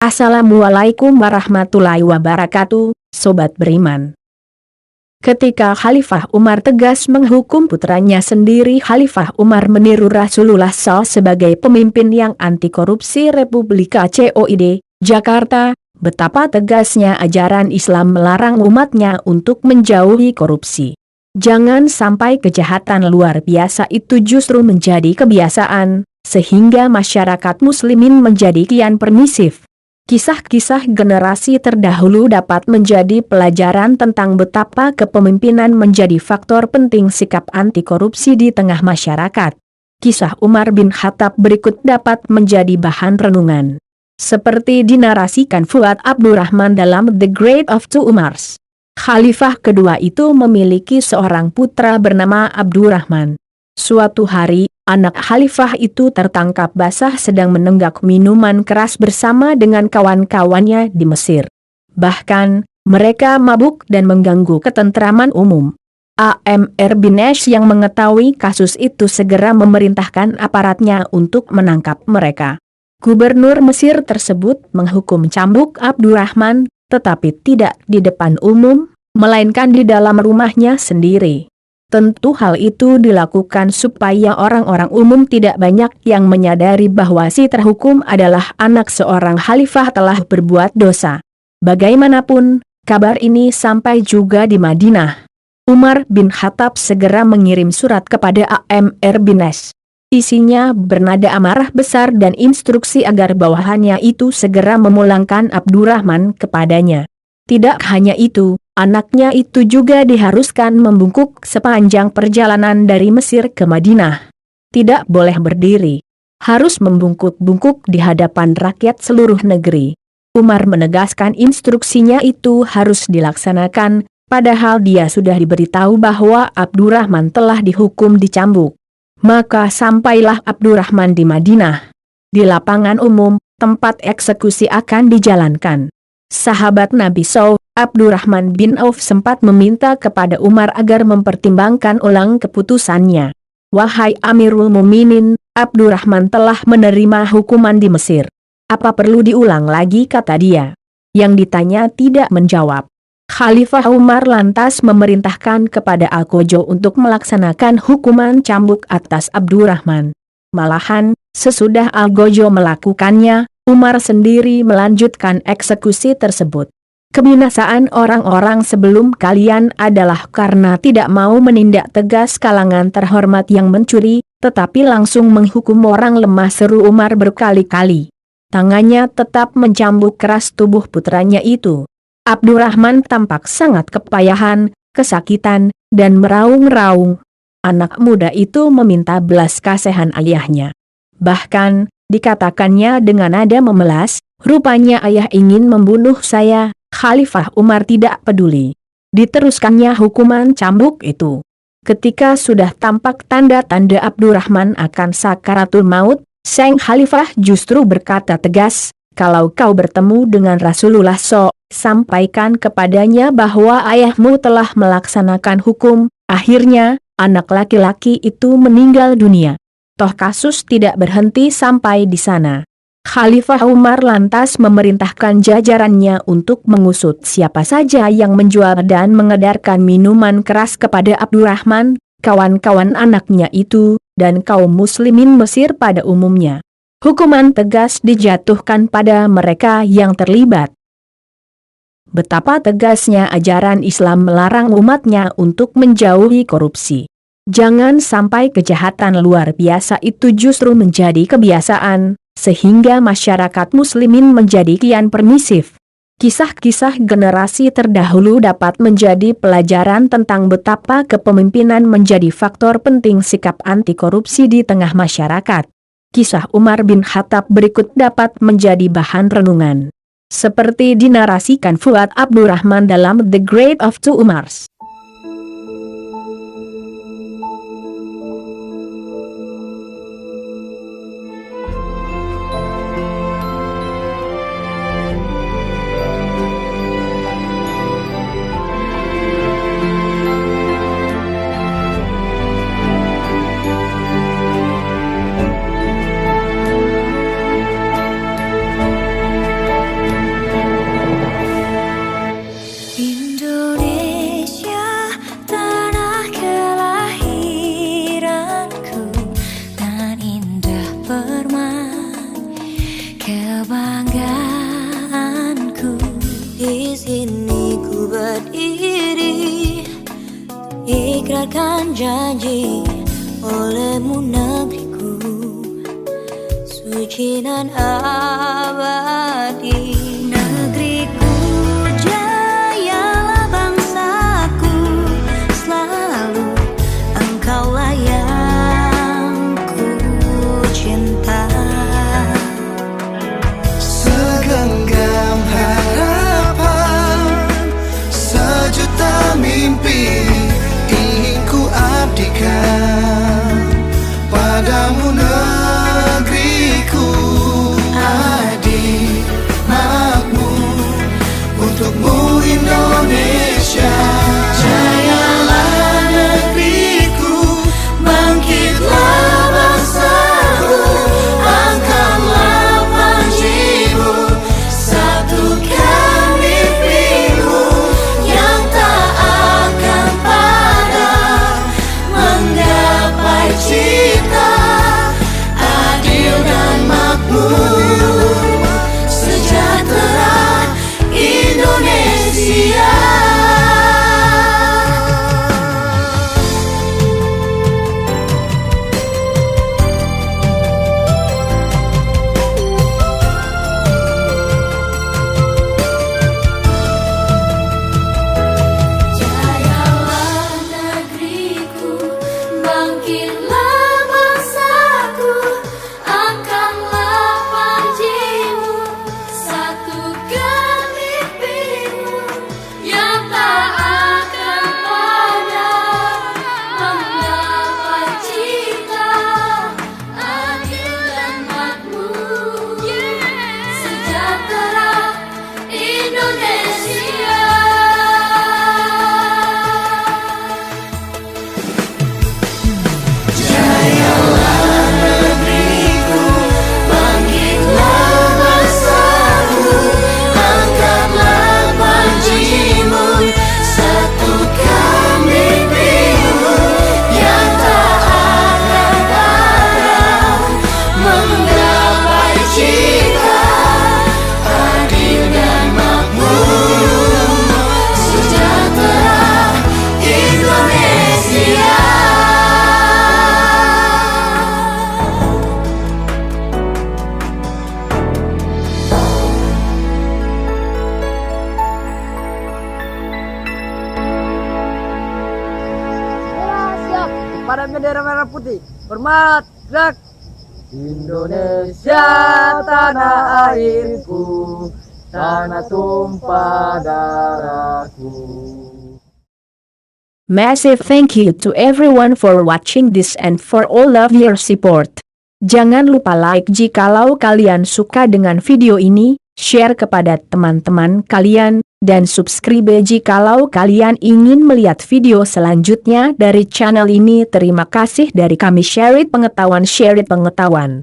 Assalamualaikum warahmatullahi wabarakatuh, Sobat Beriman. Ketika Khalifah Umar tegas menghukum putranya sendiri, Khalifah Umar meniru Rasulullah SAW sebagai pemimpin yang anti korupsi Republika COID, Jakarta, betapa tegasnya ajaran Islam melarang umatnya untuk menjauhi korupsi. Jangan sampai kejahatan luar biasa itu justru menjadi kebiasaan, sehingga masyarakat muslimin menjadi kian permisif. Kisah-kisah generasi terdahulu dapat menjadi pelajaran tentang betapa kepemimpinan menjadi faktor penting sikap anti korupsi di tengah masyarakat. Kisah Umar bin Khattab berikut dapat menjadi bahan renungan. Seperti dinarasikan Fuad Abdurrahman dalam The Great of Two Umars. Khalifah kedua itu memiliki seorang putra bernama Abdurrahman. Suatu hari, anak khalifah itu tertangkap basah sedang menenggak minuman keras bersama dengan kawan-kawannya di Mesir. Bahkan, mereka mabuk dan mengganggu ketentraman umum. Amr bin As yang mengetahui kasus itu segera memerintahkan aparatnya untuk menangkap mereka. Gubernur Mesir tersebut menghukum cambuk Abdurrahman, tetapi tidak di depan umum, melainkan di dalam rumahnya sendiri. Tentu hal itu dilakukan supaya orang-orang umum tidak banyak yang menyadari bahwa si terhukum adalah anak seorang khalifah telah berbuat dosa. Bagaimanapun, kabar ini sampai juga di Madinah. Umar bin Khattab segera mengirim surat kepada Amr bin As. Isinya bernada amarah besar dan instruksi agar bawahannya itu segera memulangkan Abdurrahman kepadanya. Tidak hanya itu, anaknya itu juga diharuskan membungkuk sepanjang perjalanan dari Mesir ke Madinah. Tidak boleh berdiri. Harus membungkuk-bungkuk di hadapan rakyat seluruh negeri. Umar menegaskan instruksinya itu harus dilaksanakan, padahal dia sudah diberitahu bahwa Abdurrahman telah dihukum dicambuk. Maka sampailah Abdurrahman di Madinah. Di lapangan umum, tempat eksekusi akan dijalankan. Sahabat Nabi SAW, Abdurrahman bin Auf sempat meminta kepada Umar agar mempertimbangkan ulang keputusannya. Wahai Amirul Muminin, Abdurrahman telah menerima hukuman di Mesir. Apa perlu diulang lagi, kata dia. Yang ditanya tidak menjawab. Khalifah Umar lantas memerintahkan kepada Al-Qojo untuk melaksanakan hukuman cambuk atas Abdurrahman. Malahan, sesudah Al-Qojo melakukannya, Umar sendiri melanjutkan eksekusi tersebut. Kebinasaan orang-orang sebelum kalian adalah karena tidak mau menindak tegas kalangan terhormat yang mencuri, tetapi langsung menghukum orang lemah, seru Umar berkali-kali. Tangannya tetap mencambuk keras tubuh putranya itu. Abdurrahman tampak sangat kepayahan, kesakitan, dan meraung-raung. Anak muda itu meminta belas kasihan ayahnya. Bahkan, dikatakannya dengan nada memelas, rupanya ayah ingin membunuh saya. Khalifah Umar tidak peduli. Diteruskannya hukuman cambuk itu. Ketika sudah tampak tanda-tanda Abdurrahman akan sakaratul maut, sang Khalifah justru berkata tegas, kalau kau bertemu dengan Rasulullah SAW, sampaikan kepadanya bahwa ayahmu telah melaksanakan hukum. Akhirnya, anak laki-laki itu meninggal dunia. Toh kasus tidak berhenti sampai di sana. Khalifah Umar lantas memerintahkan jajarannya untuk mengusut siapa saja yang menjual dan mengedarkan minuman keras kepada Abdurrahman, kawan-kawan anaknya itu, dan kaum muslimin Mesir pada umumnya. Hukuman tegas dijatuhkan pada mereka yang terlibat. Betapa tegasnya ajaran Islam melarang umatnya untuk menjauhi korupsi. Jangan sampai kejahatan luar biasa itu justru menjadi kebiasaan, sehingga masyarakat muslimin menjadi kian permisif. Kisah-kisah generasi terdahulu dapat menjadi pelajaran tentang betapa kepemimpinan menjadi faktor penting sikap anti korupsi di tengah masyarakat. Kisah Umar bin Khattab berikut dapat menjadi bahan renungan. Seperti dinarasikan Fuad Abdurrahman dalam The Great of Two Umars. Diikrarkan janji olehmu negeriku, suci dan abadi. Negeriku, jayalah bangsaku, selalu engkaulah yang ku cinta. Segenggam harapan, sejuta mimpi ingin ku abdikan padamu negeriku. Adik makmur untukmu Indonesia. Jayalah negeriku, bangkitlah bangsaku, angkatlah panjimu, satukan mimpimu yang tak akan padam, menggapai cita adil dan makmur, sejahtera Indonesia. Jayalah negeriku, bangkitlah bangsaku, angkatlah panjimu, satukan mimpimu yang tak akan padam, menggapai cita adil dan makmur, sejahtera Indonesia. Jayalah negeriku, bangkitlah bangsaku, angkatlah panjimu, satukan mimpimu yang tak akan padam, menggapai cita adil dan makmur, sejahtera Indonesia. Siap pada bendera merah putih. Hormat, gerak. Indonesia tanah airku, tanah tumpah darahku. Massive thank you to everyone for watching this and for all of your support. Jangan lupa like jikalau kalian suka dengan video ini, share kepada teman-teman kalian, dan subscribe jikalau kalian ingin melihat video selanjutnya dari channel ini. Terima kasih dari kami, Share It Pengetahuan.